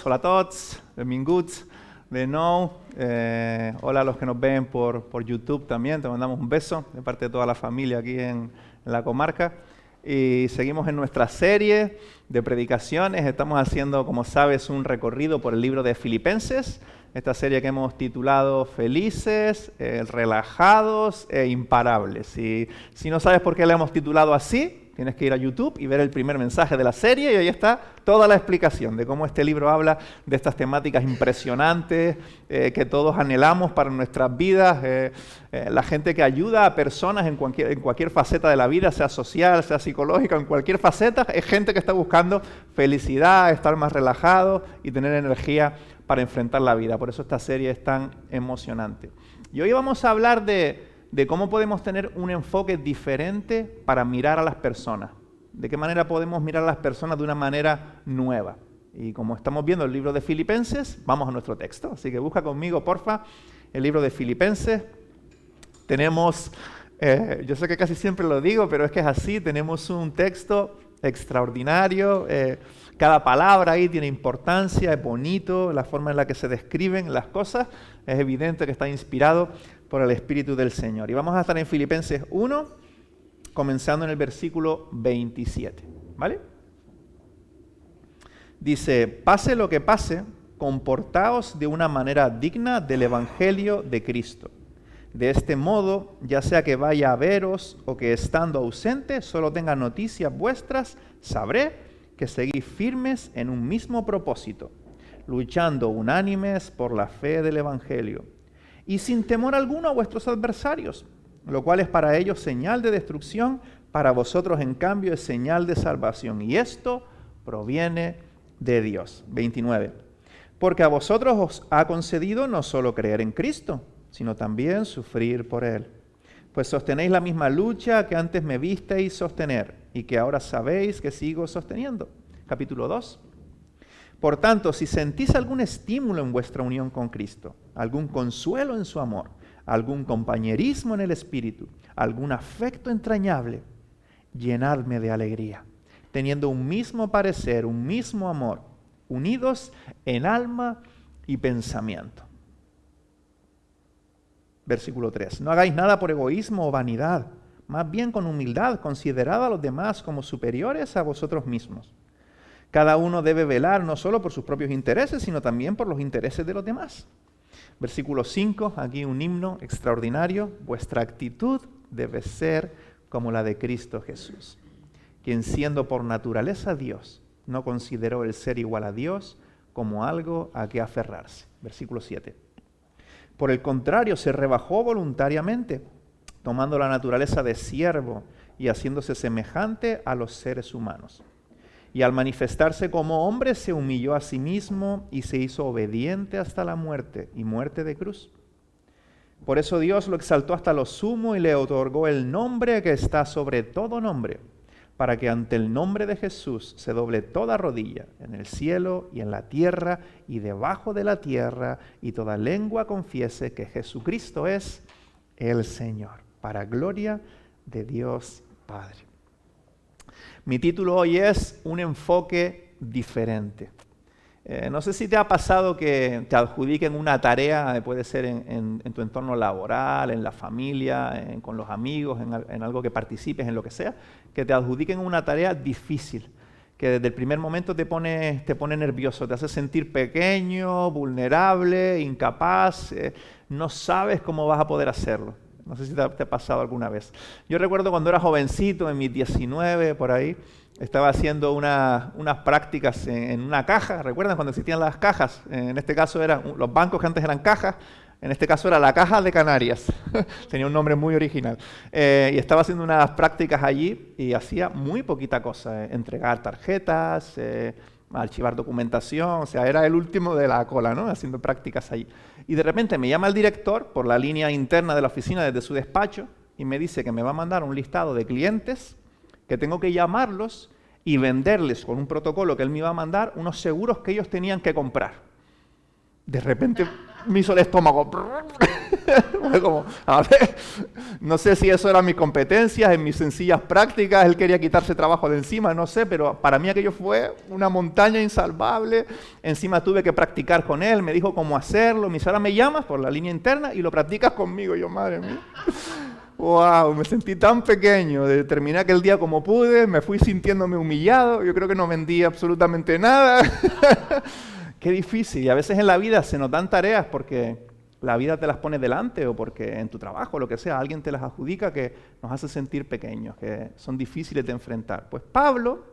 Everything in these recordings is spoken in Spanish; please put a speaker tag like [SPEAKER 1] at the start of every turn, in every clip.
[SPEAKER 1] Hola a todos, benvinguts de nou. Hola a los que nos ven por YouTube también, te mandamos un beso de parte de toda la familia aquí en la comarca. Y seguimos en nuestra serie de predicaciones. Estamos haciendo, como sabes, un recorrido por el libro de Filipenses, esta serie que hemos titulado Felices, Relajados e Imparables. Y si no sabes por qué la hemos titulado así, tienes que ir a YouTube y ver el primer mensaje de la serie y ahí está toda la explicación de cómo este libro habla de estas temáticas impresionantes que todos anhelamos para nuestras vidas. La gente que ayuda a personas en cualquier faceta de la vida, sea social, sea psicológica, en cualquier faceta, es gente que está buscando felicidad, estar más relajado y tener energía para enfrentar la vida. Por eso esta serie es tan emocionante. Y hoy vamos a hablar de cómo podemos tener un enfoque diferente para mirar a las personas. De qué manera podemos mirar a las personas de una manera nueva. Y como estamos viendo el libro de Filipenses, vamos a nuestro texto. Así que busca conmigo, porfa, el libro de Filipenses. Tenemos, yo sé que casi siempre lo digo, pero es que es así, tenemos un texto extraordinario. Cada palabra ahí tiene importancia, es bonito, la forma en la que se describen las cosas. Es evidente que está inspirado por el Espíritu del Señor. Y vamos a estar en Filipenses 1, comenzando en el versículo 27, ¿vale? Dice, pase lo que pase, comportaos de una manera digna del Evangelio de Cristo. De este modo, ya sea que vaya a veros o que estando ausente solo tenga noticias vuestras, sabré que seguís firmes en un mismo propósito, luchando unánimes por la fe del Evangelio, y sin temor alguno a vuestros adversarios, lo cual es para ellos señal de destrucción, para vosotros en cambio es señal de salvación. Y esto proviene de Dios. 29. Porque a vosotros os ha concedido no solo creer en Cristo, sino también sufrir por Él. Pues sostenéis la misma lucha que antes me visteis sostener, y que ahora sabéis que sigo sosteniendo. Capítulo 2. Por tanto, si sentís algún estímulo en vuestra unión con Cristo, algún consuelo en su amor, algún compañerismo en el Espíritu, algún afecto entrañable, llenadme de alegría, teniendo un mismo parecer, un mismo amor, unidos en alma y pensamiento. Versículo 3. No hagáis nada por egoísmo o vanidad, más bien con humildad, considerad a los demás como superiores a vosotros mismos. Cada uno debe velar no solo por sus propios intereses, sino también por los intereses de los demás. Versículo 5, aquí un himno extraordinario. Vuestra actitud debe ser como la de Cristo Jesús, quien siendo por naturaleza Dios, no consideró el ser igual a Dios como algo a que aferrarse. Versículo 7. Por el contrario, se rebajó voluntariamente, tomando la naturaleza de siervo y haciéndose semejante a los seres humanos. Y al manifestarse como hombre se humilló a sí mismo y se hizo obediente hasta la muerte y muerte de cruz. Por eso Dios lo exaltó hasta lo sumo y le otorgó el nombre que está sobre todo nombre, para que ante el nombre de Jesús se doble toda rodilla en el cielo y en la tierra y debajo de la tierra, y toda lengua confiese que Jesucristo es el Señor, para gloria de Dios Padre. Mi título hoy es Un enfoque diferente. No sé si te ha pasado que te adjudiquen una tarea, puede ser en tu entorno laboral, en la familia, con los amigos, en algo que participes, en lo que sea, que te adjudiquen una tarea difícil, que desde el primer momento te pone nervioso, te hace sentir pequeño, vulnerable, incapaz, no sabes cómo vas a poder hacerlo. No sé si te ha pasado alguna vez. Yo recuerdo cuando era jovencito, en mis 19, por ahí, estaba haciendo unas prácticas en una caja. ¿Recuerdan cuando existían las cajas? En este caso eran los bancos que antes eran cajas. En este caso era la Caja de Canarias. Tenía un nombre muy original. Y estaba haciendo unas prácticas allí y hacía muy poquita cosa. Entregar tarjetas, archivar documentación, o sea, era el último de la cola, ¿no? Haciendo prácticas allí. Y de repente me llama el director por la línea interna de la oficina desde su despacho y me dice que me va a mandar un listado de clientes, que tengo que llamarlos y venderles con un protocolo que él me iba a mandar unos seguros que ellos tenían que comprar. De repente me hizo el estómago. Fue como, a ver, no sé si eso eran mis competencias, en mis sencillas prácticas, él quería quitarse trabajo de encima, no sé, pero para mí aquello fue una montaña insalvable. Encima tuve que practicar con él, me dijo cómo hacerlo, me dice, ahora me llamas por la línea interna y lo practicas conmigo. Yo, madre mía. Wow, me sentí tan pequeño, terminé aquel día como pude, me fui sintiéndome humillado, yo creo que no vendí absolutamente nada. Qué difícil, y a veces en la vida se nos dan tareas porque la vida te las pone delante o porque en tu trabajo, lo que sea, alguien te las adjudica que nos hace sentir pequeños, que son difíciles de enfrentar. Pues Pablo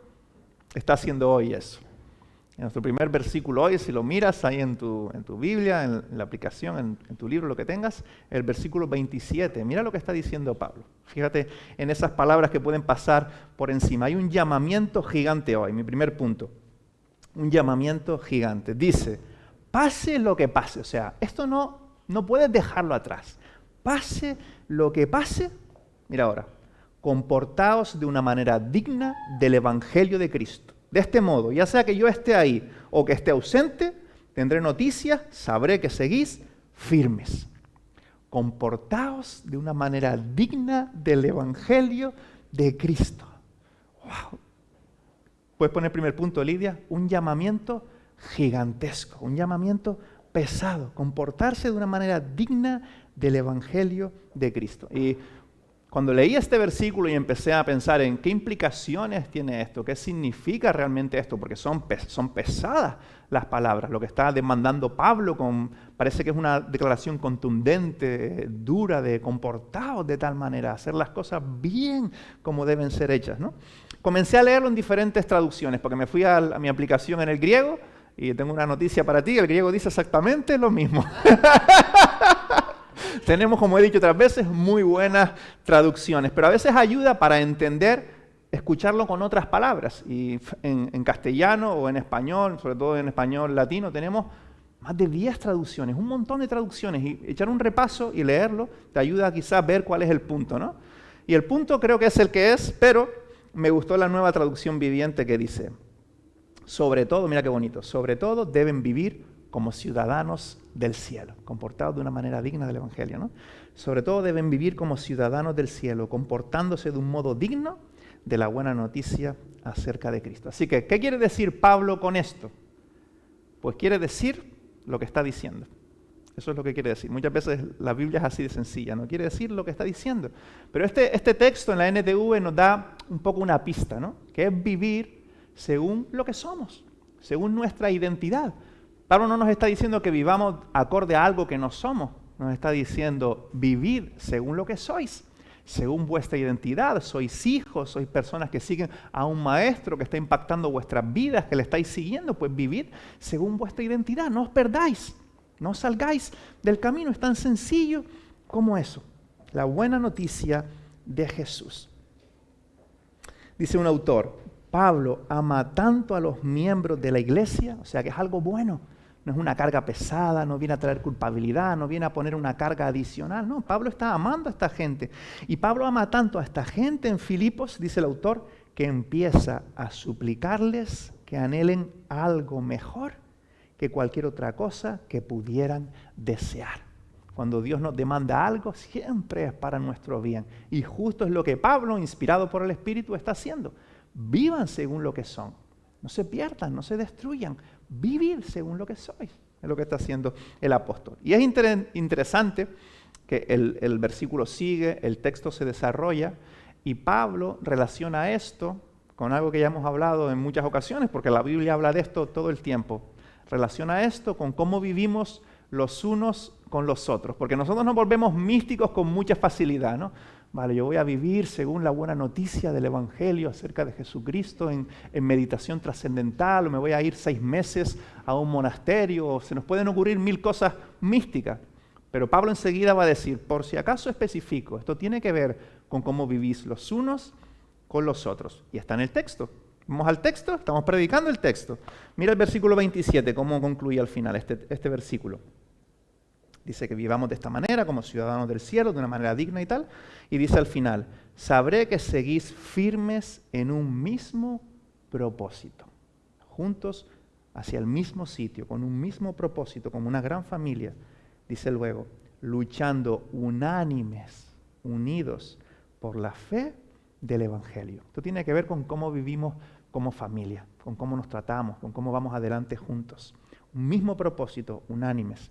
[SPEAKER 1] está haciendo hoy eso. En nuestro primer versículo hoy, si lo miras ahí en tu Biblia, en la aplicación, en tu libro, lo que tengas, el versículo 27, mira lo que está diciendo Pablo. Fíjate en esas palabras que pueden pasar por encima. Hay un llamamiento gigante hoy, mi primer punto. Un llamamiento gigante. Dice, pase lo que pase. O sea, esto no puedes dejarlo atrás. Pase lo que pase, mira ahora, comportaos de una manera digna del Evangelio de Cristo. De este modo, ya sea que yo esté ahí o que esté ausente, tendré noticias, sabré que seguís firmes. Comportaos de una manera digna del Evangelio de Cristo. ¡Wow! Puedes poner primer punto, Lidia, un llamamiento gigantesco, un llamamiento pesado, comportarse de una manera digna del Evangelio de Cristo. Y cuando leí este versículo y empecé a pensar en qué implicaciones tiene esto, qué significa realmente esto, porque son pesadas las palabras, lo que está demandando Pablo, parece que es una declaración contundente, dura, de comportaos de tal manera, hacer las cosas bien como deben ser hechas, ¿no? Comencé a leerlo en diferentes traducciones, porque me fui a mi aplicación en el griego, y tengo una noticia para ti, el griego dice exactamente lo mismo. Tenemos, como he dicho otras veces, muy buenas traducciones, pero a veces ayuda para entender, escucharlo con otras palabras. Y en castellano o en español, sobre todo en español latino, tenemos más de 10 traducciones, un montón de traducciones. Y echar un repaso y leerlo te ayuda quizás a ver cuál es el punto, ¿no? Y el punto creo que es el que es, pero me gustó la nueva traducción viviente que dice, sobre todo, mira qué bonito, sobre todo deben vivir como ciudadanos del cielo, comportados de una manera digna del Evangelio, ¿no? Sobre todo deben vivir como ciudadanos del cielo, comportándose de un modo digno de la buena noticia acerca de Cristo. Así que, ¿qué quiere decir Pablo con esto? Pues quiere decir lo que está diciendo. Eso es lo que quiere decir. Muchas veces la Biblia es así de sencilla, no quiere decir lo que está diciendo. Pero este texto en la NTV nos da un poco una pista, ¿no? Que es vivir según lo que somos, según nuestra identidad. Pablo no nos está diciendo que vivamos acorde a algo que no somos, nos está diciendo vivid según lo que sois, según vuestra identidad, sois hijos, sois personas que siguen a un maestro que está impactando vuestras vidas, que le estáis siguiendo, pues vivid según vuestra identidad, no os perdáis, no salgáis del camino, es tan sencillo como eso, la buena noticia de Jesús. Dice un autor, Pablo ama tanto a los miembros de la iglesia, o sea que es algo bueno. No es una carga pesada, no viene a traer culpabilidad, no viene a poner una carga adicional. No, Pablo está amando a esta gente. Y Pablo ama tanto a esta gente en Filipos, dice el autor, que empieza a suplicarles que anhelen algo mejor que cualquier otra cosa que pudieran desear. Cuando Dios nos demanda algo, siempre es para nuestro bien. Y justo es lo que Pablo, inspirado por el Espíritu, está haciendo. Vivan según lo que son. No se pierdan, no se destruyan. Vivir según lo que sois. Es lo que está haciendo el apóstol. Y es interesante que el versículo sigue, el texto se desarrolla y Pablo relaciona esto con algo que ya hemos hablado en muchas ocasiones, porque la Biblia habla de esto todo el tiempo. Relaciona esto con cómo vivimos los unos con los otros, porque nosotros nos volvemos místicos con mucha facilidad, ¿no? Vale, yo voy a vivir según la buena noticia del Evangelio acerca de Jesucristo en meditación trascendental, o me voy a ir 6 meses a un monasterio, o se nos pueden ocurrir 1000 cosas místicas. Pero Pablo enseguida va a decir, por si acaso especifico, esto tiene que ver con cómo vivís los unos con los otros. Y está en el texto. Vamos al texto, estamos predicando el texto. Mira el versículo 27, cómo concluye al final este versículo. Dice que vivamos de esta manera, como ciudadanos del cielo, de una manera digna y tal. Y dice al final, sabré que seguís firmes en un mismo propósito, juntos hacia el mismo sitio, con un mismo propósito, como una gran familia, Dice luego, luchando unánimes, unidos por la fe del Evangelio. Esto tiene que ver con cómo vivimos como familia, con cómo nos tratamos, con cómo vamos adelante juntos. Un mismo propósito, unánimes.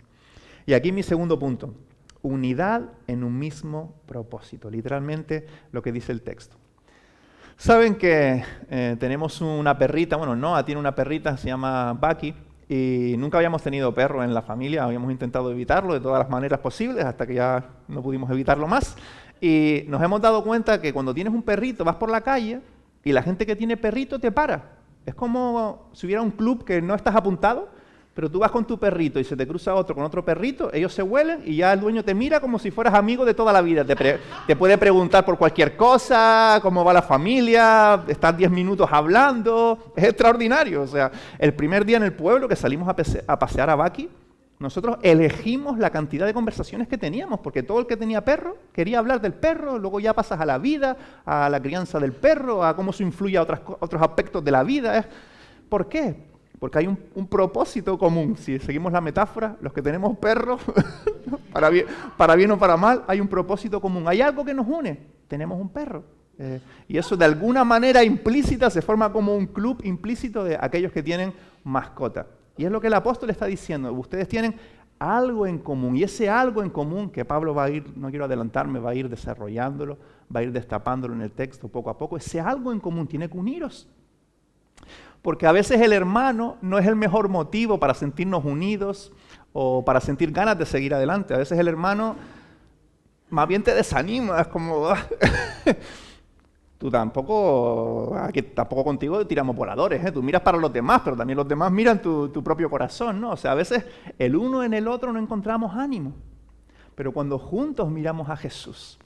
[SPEAKER 1] Y aquí mi segundo punto, unidad en un mismo propósito, literalmente lo que dice el texto. Saben que tenemos una perrita, bueno, Noah tiene una perrita, se llama Bucky, y nunca habíamos tenido perro en la familia, habíamos intentado evitarlo de todas las maneras posibles hasta que ya no pudimos evitarlo más. Y nos hemos dado cuenta que cuando tienes un perrito vas por la calle y la gente que tiene perrito te para. Es como si hubiera un club que no estás apuntado, pero tú vas con tu perrito y se te cruza otro con otro perrito, ellos se huelen y ya el dueño te mira como si fueras amigo de toda la vida. Te puede preguntar por cualquier cosa, cómo va la familia, estás 10 minutos hablando. Es extraordinario. O sea, el primer día en el pueblo que salimos a pasear a Bucky, nosotros elegimos la cantidad de conversaciones que teníamos, porque todo el que tenía perro quería hablar del perro, luego ya pasas a la vida, a la crianza del perro, a cómo eso influye a otros aspectos de la vida. ¿Por qué? Porque hay un propósito común. Si seguimos la metáfora, los que tenemos perros, para bien o para mal, hay un propósito común. Hay algo que nos une, tenemos un perro. Y eso de alguna manera implícita se forma como un club implícito de aquellos que tienen mascota. Y es lo que el apóstol está diciendo. Ustedes tienen algo en común. Y ese algo en común que Pablo va a ir, no quiero adelantarme, va a ir desarrollándolo, va a ir destapándolo en el texto poco a poco. Ese algo en común tiene que uniros. Porque a veces el hermano no es el mejor motivo para sentirnos unidos o para sentir ganas de seguir adelante. A veces el hermano más bien te desanima, es como... Tú tampoco contigo tiramos voladores, ¿eh? Tú miras para los demás, pero también los demás miran tu propio corazón, ¿no? O sea, a veces el uno en el otro no encontramos ánimo. Pero cuando juntos miramos a Jesús,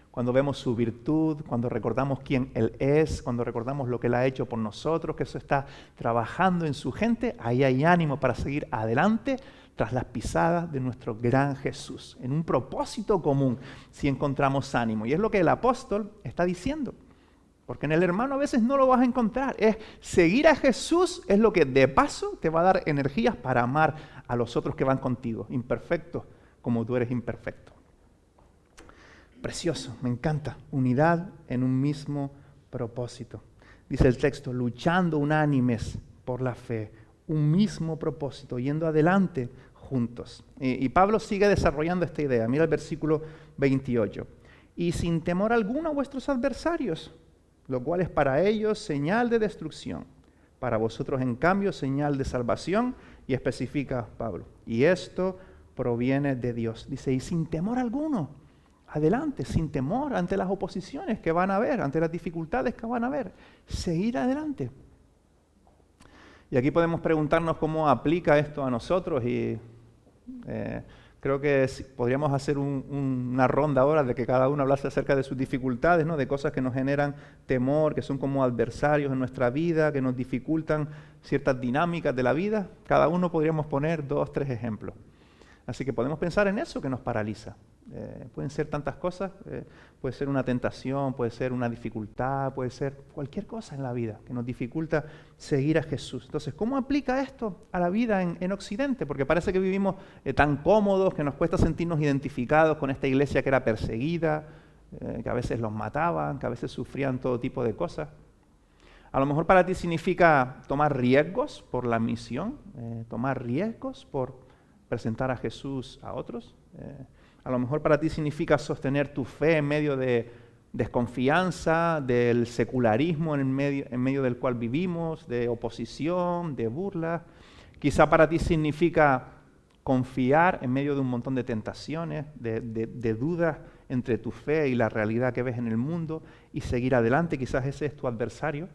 [SPEAKER 1] cuando vemos su virtud, cuando recordamos quién Él es, cuando recordamos lo que Él ha hecho por nosotros, que eso está trabajando en su gente, ahí hay ánimo para seguir adelante tras las pisadas de nuestro gran Jesús. En un propósito común, si encontramos ánimo. Y es lo que el apóstol está diciendo. Porque en el hermano a veces no lo vas a encontrar. Es seguir a Jesús es lo que de paso te va a dar energías para amar a los otros que van contigo, imperfectos como tú eres imperfecto. Precioso, me encanta. Unidad en un mismo propósito. Dice el texto, luchando unánimes por la fe, un mismo propósito, yendo adelante juntos. Y Pablo sigue desarrollando esta idea. Mira el versículo 28. Y sin temor alguno a vuestros adversarios, lo cual es para ellos señal de destrucción, para vosotros en cambio señal de salvación, y especifica Pablo. Y esto proviene de Dios. Dice, y sin temor alguno, adelante, sin temor ante las oposiciones que van a haber, ante las dificultades que van a haber, seguir adelante. Y aquí podemos preguntarnos cómo aplica esto a nosotros y creo que podríamos hacer una ronda ahora de que cada uno hablase acerca de sus dificultades, ¿no? De cosas que nos generan temor, que son como adversarios en nuestra vida, que nos dificultan ciertas dinámicas de la vida. Cada uno podríamos poner 2, 3 ejemplos. Así que podemos pensar en eso que nos paraliza. Pueden ser tantas cosas, puede ser una tentación, puede ser una dificultad, puede ser cualquier cosa en la vida que nos dificulta seguir a Jesús. Entonces, ¿cómo aplica esto a la vida en Occidente? Porque parece que vivimos tan cómodos que nos cuesta sentirnos identificados con esta iglesia que era perseguida, que a veces los mataban, que a veces sufrían todo tipo de cosas. A lo mejor para ti significa tomar riesgos por la misión, tomar riesgos por presentar a Jesús a otros. A lo mejor para ti significa sostener tu fe en medio de desconfianza, del secularismo en medio del cual vivimos, de oposición, de burla. Quizá para ti significa confiar en medio de un montón de tentaciones, de dudas entre tu fe y la realidad que ves en el mundo y seguir adelante. Quizás ese es tu adversario.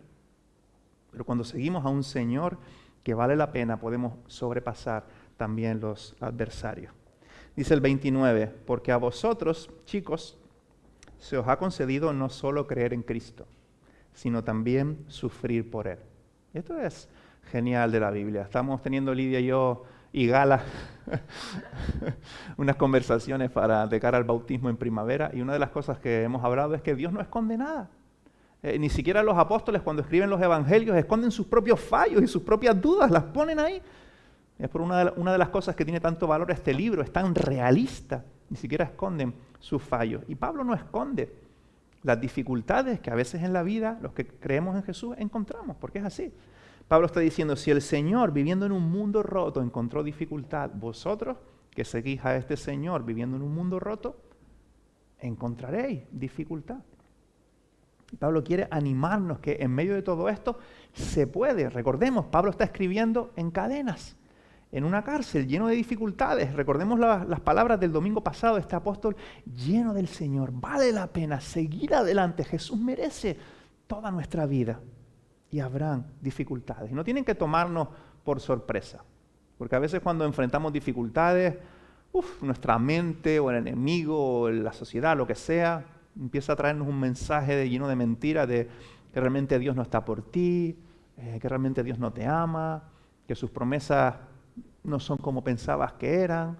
[SPEAKER 1] Pero cuando seguimos a un Señor que vale la pena, podemos sobrepasar también los adversarios. Dice el 29, porque a vosotros, chicos, se os ha concedido no solo creer en Cristo, sino también sufrir por Él. Esto es genial de la Biblia. Estamos teniendo Lidia y yo y Gala unas conversaciones de cara al bautismo en primavera, y una de las cosas que hemos hablado es que Dios no esconde nada. Ni siquiera los apóstoles cuando escriben los evangelios esconden sus propios fallos y sus propias dudas, las ponen ahí. Es por una de las cosas que tiene tanto valor este libro, es tan realista, ni siquiera esconden sus fallos. Y Pablo no esconde las dificultades que a veces en la vida los que creemos en Jesús encontramos, porque es así. Pablo está diciendo, si el Señor viviendo en un mundo roto encontró dificultad, vosotros que seguís a este Señor viviendo en un mundo roto, encontraréis dificultad. Y Pablo quiere animarnos que en medio de todo esto se puede. Recordemos, Pablo está escribiendo en cadenas, en una cárcel, lleno de dificultades. Recordemos las palabras del domingo pasado, este apóstol lleno del Señor. Vale la pena seguir adelante. Jesús merece toda nuestra vida. Y habrán dificultades. Y no tienen que tomarnos por sorpresa. Porque a veces cuando enfrentamos dificultades, nuestra mente o el enemigo o la sociedad, lo que sea, empieza a traernos un mensaje lleno de mentiras de que realmente Dios no está por ti, que realmente Dios no te ama, que sus promesas no son como pensabas que eran.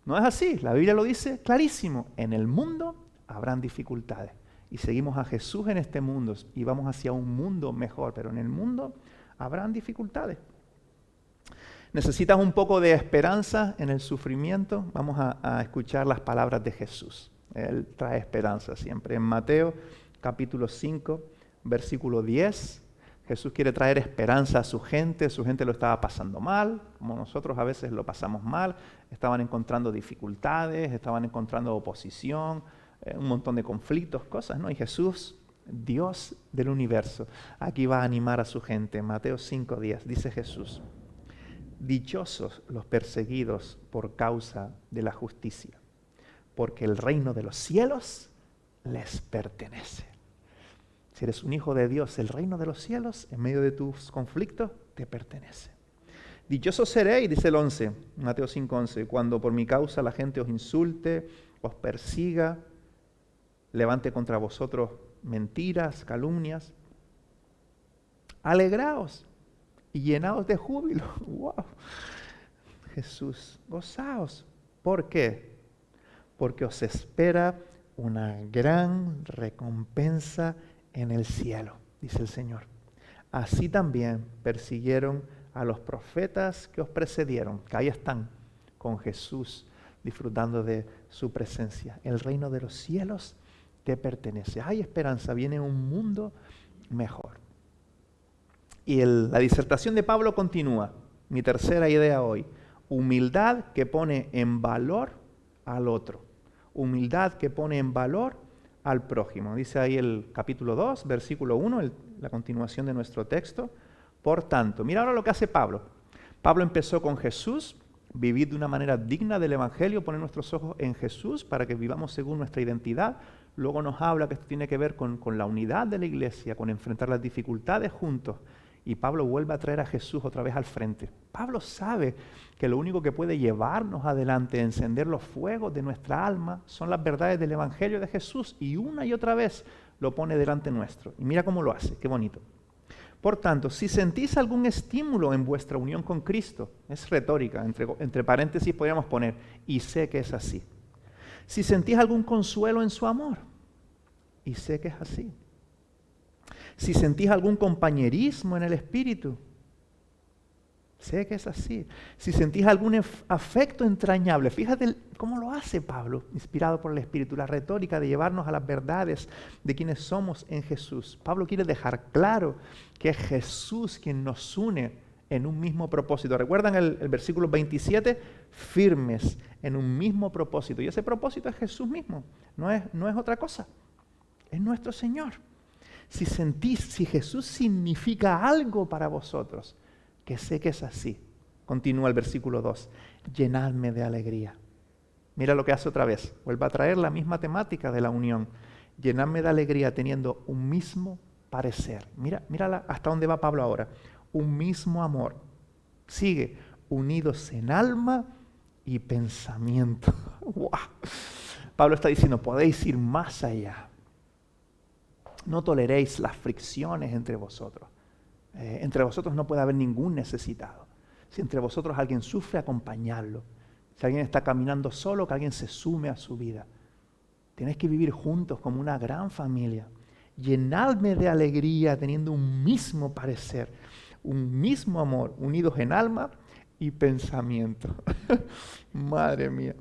[SPEAKER 1] No es así, la Biblia lo dice clarísimo. En el mundo habrán dificultades. Y seguimos a Jesús en este mundo y vamos hacia un mundo mejor, pero en el mundo habrán dificultades. ¿Necesitas un poco de esperanza en el sufrimiento? Vamos a escuchar las palabras de Jesús. Él trae esperanza siempre. En Mateo capítulo 5, versículo 10, Jesús quiere traer esperanza a su gente lo estaba pasando mal, como nosotros a veces lo pasamos mal, estaban encontrando dificultades, estaban encontrando oposición, un montón de conflictos, cosas, ¿no? Y Jesús, Dios del universo, aquí va a animar a su gente. Mateo 5:10, dice Jesús, dichosos los perseguidos por causa de la justicia, porque el reino de los cielos les pertenece. Si eres un hijo de Dios, el reino de los cielos, en medio de tus conflictos, te pertenece. Dichosos seréis, dice el 11, Mateo 5:11, cuando por mi causa la gente os insulte, os persiga, levante contra vosotros mentiras, calumnias. Alegraos y llenaos de júbilo. ¡Wow! Jesús, gozaos. ¿Por qué? Porque os espera una gran recompensa en el cielo, dice el Señor. Así también persiguieron a los profetas que os precedieron, que ahí están con Jesús disfrutando de su presencia. El reino de los cielos te pertenece. Hay esperanza, viene un mundo mejor. Y la disertación de Pablo continúa. Mi tercera idea hoy. Humildad que pone en valor al otro. Humildad que pone en valor al prójimo. Dice ahí el capítulo 2, versículo 1, la continuación de nuestro texto. Por tanto, mira ahora lo que hace Pablo. Pablo empezó con Jesús, vivir de una manera digna del Evangelio, poner nuestros ojos en Jesús para que vivamos según nuestra identidad. Luego nos habla que esto tiene que ver con la unidad de la iglesia, con enfrentar las dificultades juntos. Y Pablo vuelve a traer a Jesús otra vez al frente. Pablo sabe que lo único que puede llevarnos adelante, encender los fuegos de nuestra alma, son las verdades del Evangelio de Jesús. Y una y otra vez lo pone delante nuestro. Y mira cómo lo hace, qué bonito. Por tanto, si sentís algún estímulo en vuestra unión con Cristo, es retórica, entre paréntesis podríamos poner, y sé que es así. Si sentís algún consuelo en su amor, y sé que es así. Si sentís algún compañerismo en el Espíritu, sé que es así. Si sentís algún afecto entrañable, fíjate cómo lo hace Pablo, inspirado por el Espíritu, la retórica de llevarnos a las verdades de quienes somos en Jesús. Pablo quiere dejar claro que es Jesús quien nos une en un mismo propósito. ¿Recuerdan el versículo 27? Firmes en un mismo propósito. Y ese propósito es Jesús mismo, no es otra cosa. Es nuestro Señor. Si Jesús significa algo para vosotros, que sé que es así. Continúa el versículo 2. Llenadme de alegría. Mira lo que hace otra vez. Vuelve a traer la misma temática de la unión. Llenadme de alegría teniendo un mismo parecer. Mira hasta dónde va Pablo ahora. Un mismo amor. Sigue. Unidos en alma y pensamiento. ¡Wow! Pablo está diciendo, podéis ir más allá. No toleréis las fricciones entre vosotros. Entre vosotros no puede haber ningún necesitado. Si entre vosotros alguien sufre, acompañadlo. Si alguien está caminando solo, que alguien se sume a su vida. Tenéis que vivir juntos como una gran familia. Llenadme de alegría teniendo un mismo parecer, un mismo amor, unidos en alma y pensamiento. Madre mía.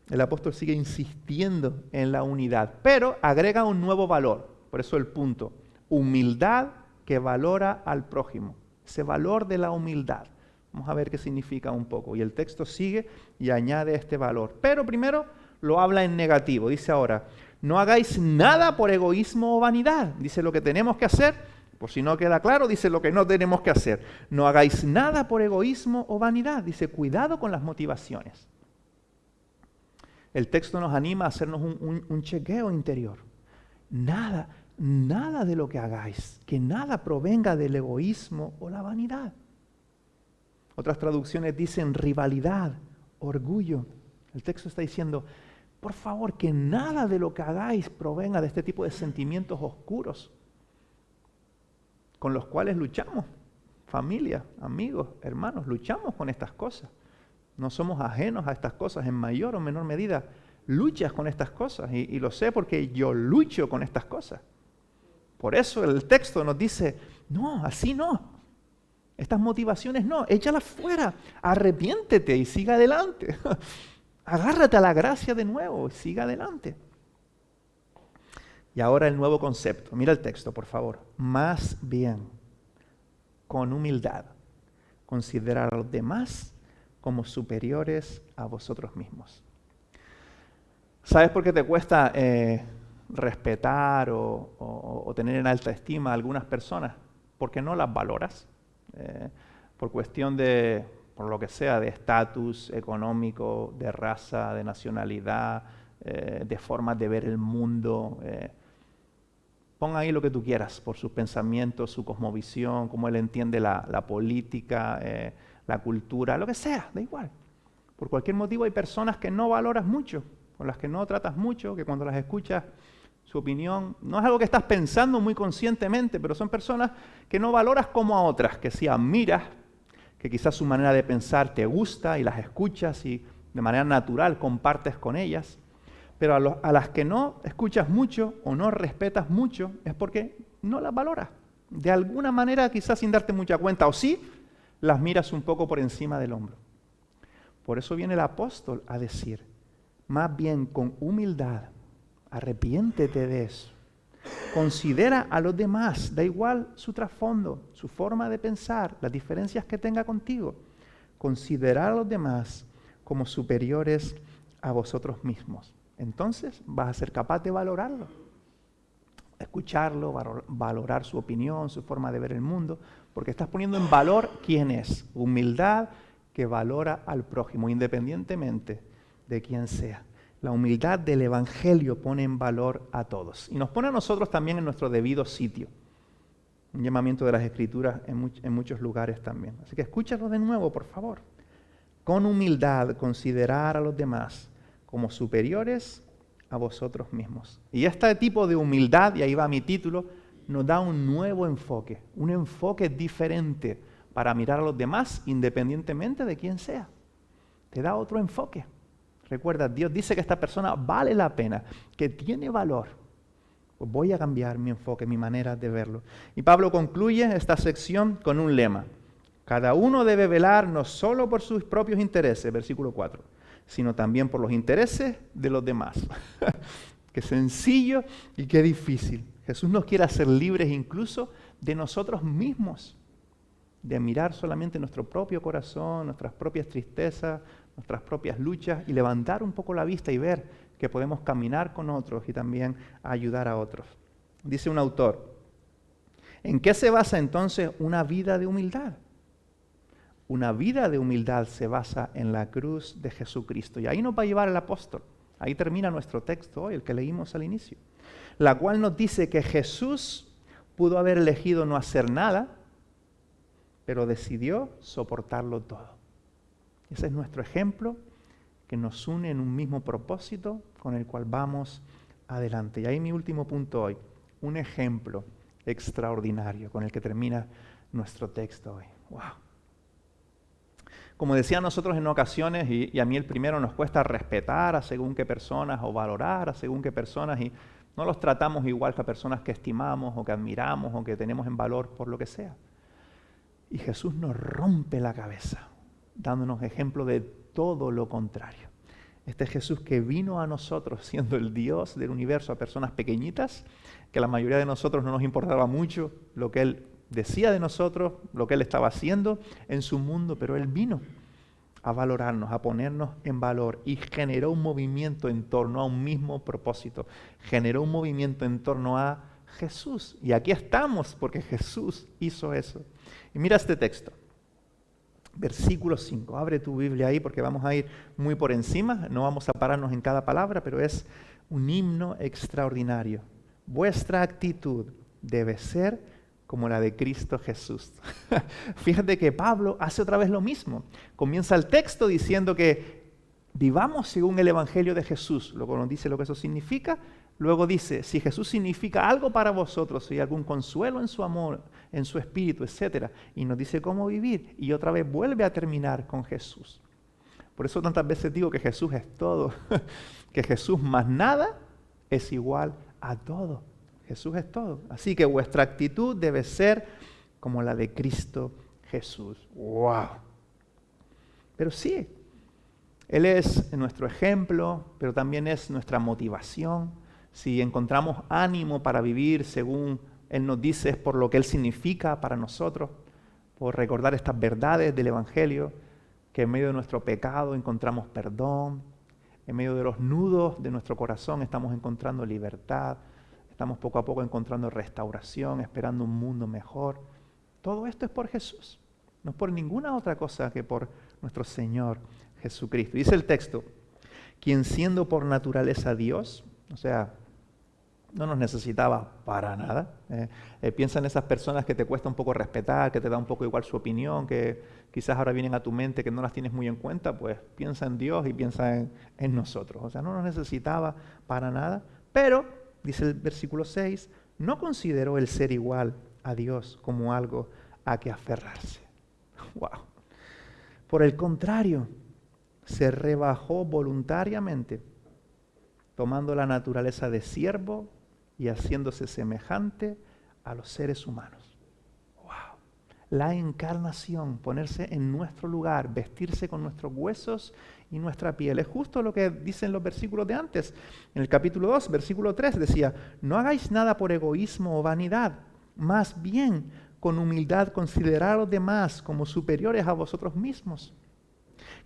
[SPEAKER 1] El apóstol sigue insistiendo en la unidad, pero agrega un nuevo valor. Por eso el punto. Humildad que valora al prójimo. Ese valor de la humildad. Vamos a ver qué significa un poco. Y el texto sigue y añade este valor. Pero primero lo habla en negativo. Dice ahora, no hagáis nada por egoísmo o vanidad. Dice lo que tenemos que hacer. Por si no queda claro, dice lo que no tenemos que hacer. No hagáis nada por egoísmo o vanidad. Dice, cuidado con las motivaciones. El texto nos anima a hacernos un chequeo interior. Nada de lo que hagáis, que nada provenga del egoísmo o la vanidad. Otras traducciones dicen rivalidad, orgullo. El texto está diciendo, por favor, que nada de lo que hagáis provenga de este tipo de sentimientos oscuros con los cuales luchamos. Familia, amigos, hermanos, luchamos con estas cosas. No somos ajenos a estas cosas en mayor o menor medida. Luchas con estas cosas y lo sé porque yo lucho con estas cosas. Por eso el texto nos dice, no, así no. Estas motivaciones no, échalas fuera, arrepiéntete y siga adelante. Agárrate a la gracia de nuevo y siga adelante. Y ahora el nuevo concepto. Mira el texto, por favor. Más bien, con humildad, considerar a los demás como superiores a vosotros mismos. ¿Sabes por qué te cuesta respetar o tener en alta estima a algunas personas? Porque no las valoras. Por cuestión por lo que sea, de estatus económico, de raza, de nacionalidad, de formas de ver el mundo. Pon ahí lo que tú quieras, por sus pensamientos, su cosmovisión, cómo él entiende la política, la cultura, lo que sea, da igual. Por cualquier motivo hay personas que no valoras mucho, con las que no tratas mucho, que cuando las escuchas, su opinión no es algo que estás pensando muy conscientemente, pero son personas que no valoras como a otras, que sí admiras, que quizás su manera de pensar te gusta y las escuchas y de manera natural compartes con ellas, pero a las que no escuchas mucho o no respetas mucho es porque no las valoras. De alguna manera quizás sin darte mucha cuenta, o sí, las miras un poco por encima del hombro. Por eso viene el apóstol a decir, más bien con humildad, arrepiéntete de eso. Considera a los demás, da igual su trasfondo, su forma de pensar, las diferencias que tenga contigo. Considera a los demás como superiores a vosotros mismos. Entonces vas a ser capaz de valorarlo, escucharlo, valorar su opinión, su forma de ver el mundo, porque estás poniendo en valor quién es. Humildad que valora al prójimo, independientemente de quién sea. La humildad del Evangelio pone en valor a todos. Y nos pone a nosotros también en nuestro debido sitio. Un llamamiento de las Escrituras en muchos lugares también. Así que escúchalo de nuevo, por favor. Con humildad considerar a los demás como superiores a vosotros mismos. Y este tipo de humildad, y ahí va mi título, nos da un nuevo enfoque. Un enfoque diferente para mirar a los demás independientemente de quién sea. Te da otro enfoque. Recuerda, Dios dice que esta persona vale la pena, que tiene valor. Pues voy a cambiar mi enfoque, mi manera de verlo. Y Pablo concluye esta sección con un lema. Cada uno debe velar no solo por sus propios intereses, versículo 4, sino también por los intereses de los demás. Qué sencillo y qué difícil. Jesús nos quiere hacer libres incluso de nosotros mismos, de mirar solamente nuestro propio corazón, nuestras propias tristezas, nuestras propias luchas y levantar un poco la vista y ver que podemos caminar con otros y también ayudar a otros. Dice un autor, ¿en qué se basa entonces una vida de humildad? Una vida de humildad se basa en la cruz de Jesucristo. Y ahí nos va a llevar el apóstol. Ahí termina nuestro texto hoy, el que leímos al inicio. La cual nos dice que Jesús pudo haber elegido no hacer nada, pero decidió soportarlo todo. Ese es nuestro ejemplo que nos une en un mismo propósito con el cual vamos adelante. Y ahí mi último punto hoy, un ejemplo extraordinario con el que termina nuestro texto hoy. ¡Wow! Como decía nosotros en ocasiones, y a mí el primero, nos cuesta respetar a según qué personas o valorar a según qué personas y no los tratamos igual que a personas que estimamos o que admiramos o que tenemos en valor por lo que sea. Y Jesús nos rompe la cabeza dándonos ejemplo de todo lo contrario. Este Jesús que vino a nosotros siendo el Dios del universo a personas pequeñitas, que la mayoría de nosotros no nos importaba mucho lo que Él decía de nosotros, lo que Él estaba haciendo en su mundo, pero Él vino a valorarnos, a ponernos en valor y generó un movimiento en torno a un mismo propósito. Generó un movimiento en torno a Jesús. Y aquí estamos porque Jesús hizo eso. Y mira este texto. Versículo 5. Abre tu Biblia ahí porque vamos a ir muy por encima. No vamos a pararnos en cada palabra, pero es un himno extraordinario. Vuestra actitud debe ser como la de Cristo Jesús. Fíjate que Pablo hace otra vez lo mismo. Comienza el texto diciendo que vivamos según el Evangelio de Jesús. Luego nos dice lo que eso significa. Luego dice, si Jesús significa algo para vosotros, si hay algún consuelo en su amor, en su espíritu, etc. Y nos dice cómo vivir. Y otra vez vuelve a terminar con Jesús. Por eso tantas veces digo que Jesús es todo. Que Jesús más nada es igual a todo. Jesús es todo. Así que vuestra actitud debe ser como la de Cristo Jesús. ¡Wow! Pero sí, Él es nuestro ejemplo, pero también es nuestra motivación. Si encontramos ánimo para vivir según Él nos dice, es por lo que Él significa para nosotros, por recordar estas verdades del Evangelio, que en medio de nuestro pecado encontramos perdón, en medio de los nudos de nuestro corazón estamos encontrando libertad, estamos poco a poco encontrando restauración, esperando un mundo mejor. Todo esto es por Jesús, no es por ninguna otra cosa que por nuestro Señor Jesucristo. Dice el texto, quien siendo por naturaleza Dios, o sea, no nos necesitaba para nada. Piensa en esas personas que te cuesta un poco respetar, que te da un poco igual su opinión, que quizás ahora vienen a tu mente que no las tienes muy en cuenta, pues piensa en Dios y piensa en nosotros. O sea, no nos necesitaba para nada, pero dice el versículo 6, no consideró el ser igual a Dios como algo a que aferrarse. ¡Wow! Por el contrario, se rebajó voluntariamente, tomando la naturaleza de siervo y haciéndose semejante a los seres humanos. ¡Wow! La encarnación, ponerse en nuestro lugar, vestirse con nuestros huesos y nuestra piel. Es justo lo que dicen los versículos de antes. En el capítulo 2, versículo 3 decía, no hagáis nada por egoísmo o vanidad, más bien con humildad considerad a los demás como superiores a vosotros mismos.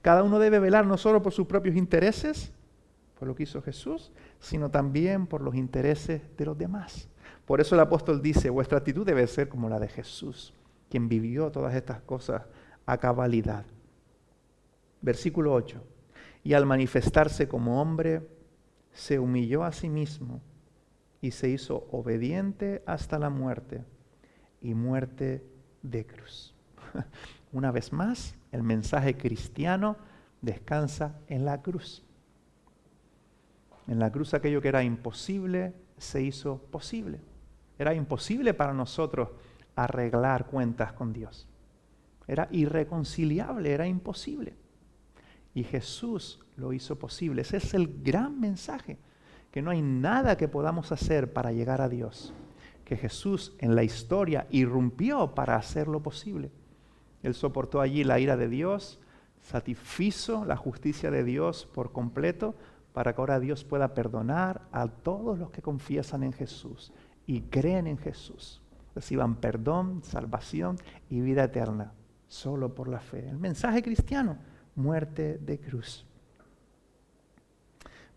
[SPEAKER 1] Cada uno debe velar no solo por sus propios intereses, por lo que hizo Jesús, sino también por los intereses de los demás. Por eso el apóstol dice, vuestra actitud debe ser como la de Jesús, quien vivió todas estas cosas a cabalidad. Versículo 8. Y al manifestarse como hombre, se humilló a sí mismo y se hizo obediente hasta la muerte y muerte de cruz. Una vez más, el mensaje cristiano descansa en la cruz. En la cruz aquello que era imposible se hizo posible. Era imposible para nosotros arreglar cuentas con Dios. Era irreconciliable, era imposible. Y Jesús lo hizo posible. Ese es el gran mensaje, que no hay nada que podamos hacer para llegar a Dios, que Jesús en la historia irrumpió para hacerlo posible. Él soportó allí la ira de Dios, satisfizo la justicia de Dios por completo, para que ahora Dios pueda perdonar a todos los que confiesan en Jesús y creen en Jesús. Reciban perdón, salvación y vida eterna, solo por la fe. El mensaje cristiano, muerte de cruz.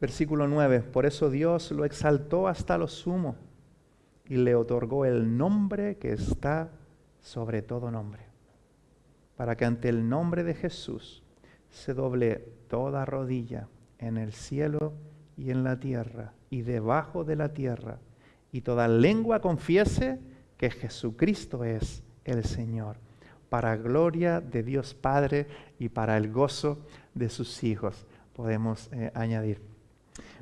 [SPEAKER 1] Versículo 9, por eso Dios lo exaltó hasta lo sumo y le otorgó el nombre que está sobre todo nombre, para que ante el nombre de Jesús se doble toda rodilla en el cielo y en la tierra y debajo de la tierra, y toda lengua confiese que Jesucristo es el Señor, para gloria de Dios Padre y para el gozo de sus hijos, podemos añadir.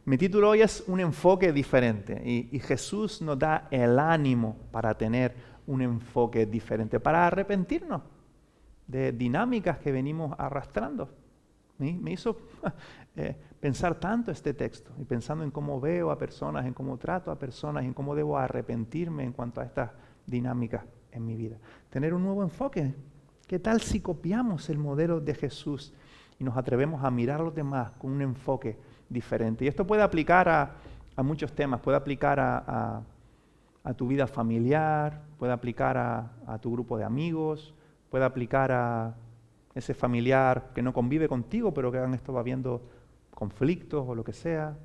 [SPEAKER 1] Mi título hoy es un enfoque diferente y Jesús nos da el ánimo para tener un enfoque diferente, para arrepentirnos de dinámicas que venimos arrastrando. Me hizo pensar tanto este texto y pensando en cómo veo a personas, en cómo trato a personas, en cómo debo arrepentirme en cuanto a estas dinámicas en mi vida. Tener un nuevo enfoque ¿Qué tal si copiamos el modelo de Jesús y nos atrevemos a mirar a los demás con un enfoque diferente? Y esto puede aplicar a muchos temas, puede aplicar a tu vida familiar, puede aplicar a tu grupo de amigos, puede aplicar a ese familiar que no convive contigo, pero que han estado habiendo conflictos o lo que sea.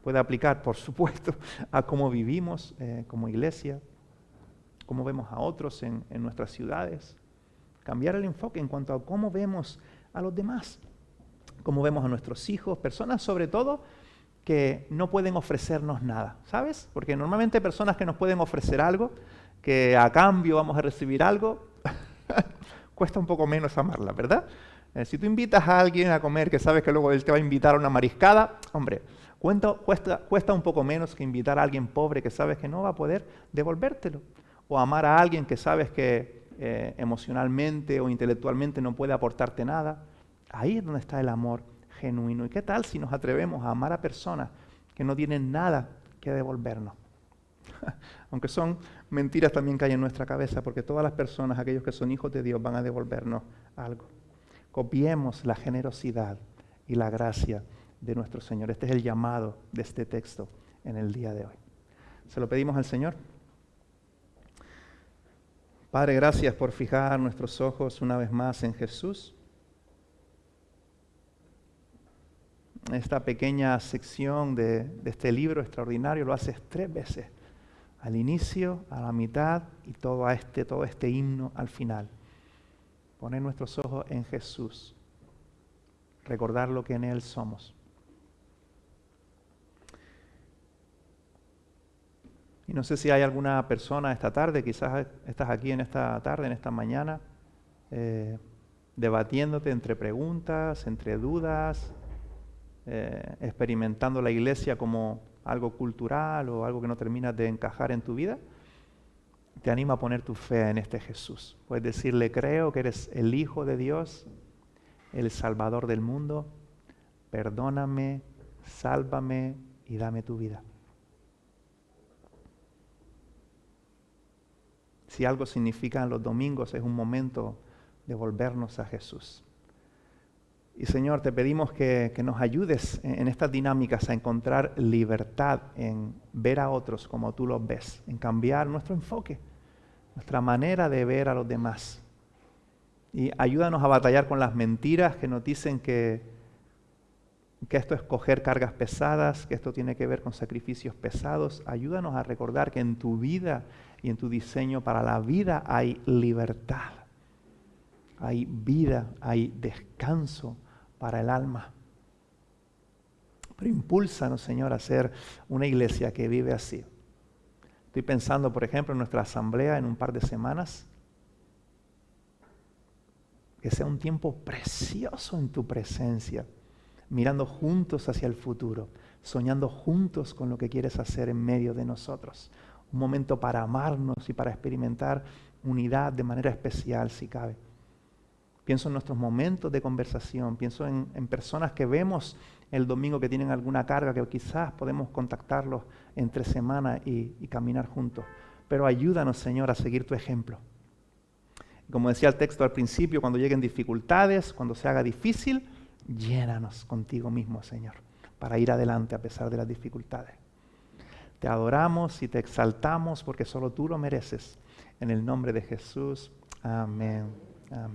[SPEAKER 1] Puede aplicar, por supuesto, a cómo vivimos como iglesia, cómo vemos a otros en nuestras ciudades. Cambiar el enfoque en cuanto a cómo vemos a los demás, cómo vemos a nuestros hijos, personas sobre todo que no pueden ofrecernos nada, ¿sabes? Porque normalmente personas que nos pueden ofrecer algo, que a cambio vamos a recibir algo, cuesta un poco menos amarla, ¿verdad? Si tú invitas a alguien a comer que sabes que luego él te va a invitar a una mariscada, hombre, cuesta un poco menos que invitar a alguien pobre que sabes que no va a poder devolvértelo. O amar a alguien que sabes que emocionalmente o intelectualmente no puede aportarte nada. Ahí es donde está el amor genuino. ¿Y qué tal si nos atrevemos a amar a personas que no tienen nada que devolvernos? Aunque son mentiras también que hay en nuestra cabeza, porque todas las personas, aquellos que son hijos de Dios, van a devolvernos algo. Copiemos la generosidad y la gracia de nuestro Señor. Este es el llamado de este texto en el día de hoy. Se lo pedimos al Señor. Padre, gracias por fijar nuestros ojos una vez más en Jesús. Esta pequeña sección de este libro extraordinario lo haces 3 veces. Al inicio, a la mitad y todo este himno al final. Poner nuestros ojos en Jesús. Recordar lo que en Él somos. Y no sé si hay alguna persona esta tarde, quizás estás aquí en esta tarde, en esta mañana, debatiéndote entre preguntas, entre dudas, experimentando la iglesia como algo cultural o algo que no termina de encajar en tu vida. Te animo a poner tu fe en este Jesús. Puedes decirle, creo que eres el Hijo de Dios, el Salvador del mundo. Perdóname, sálvame y dame tu vida. Si algo significan los domingos, es un momento de volvernos a Jesús. Y Señor, te pedimos que nos ayudes en estas dinámicas a encontrar libertad en ver a otros como tú los ves, en cambiar nuestro enfoque, nuestra manera de ver a los demás. Y ayúdanos a batallar con las mentiras que nos dicen que esto es coger cargas pesadas, que esto tiene que ver con sacrificios pesados. Ayúdanos a recordar que en tu vida y en tu diseño para la vida hay libertad, hay vida, hay descanso para el alma. Pero impúlsanos, Señor, a ser una iglesia que vive así. Estoy pensando, por ejemplo, en nuestra asamblea en un par de semanas. Que sea un tiempo precioso en tu presencia, mirando juntos hacia el futuro, soñando juntos con lo que quieres hacer en medio de nosotros. Un momento para amarnos y para experimentar unidad de manera especial, si cabe. Pienso en nuestros momentos de conversación, pienso en personas que vemos el domingo que tienen alguna carga, que quizás podemos contactarlos entre semana y caminar juntos. Pero ayúdanos, Señor, a seguir tu ejemplo. Como decía el texto al principio, cuando lleguen dificultades, cuando se haga difícil, llénanos contigo mismo, Señor, para ir adelante a pesar de las dificultades. Te adoramos y te exaltamos porque solo tú lo mereces. En el nombre de Jesús, amén. Amén.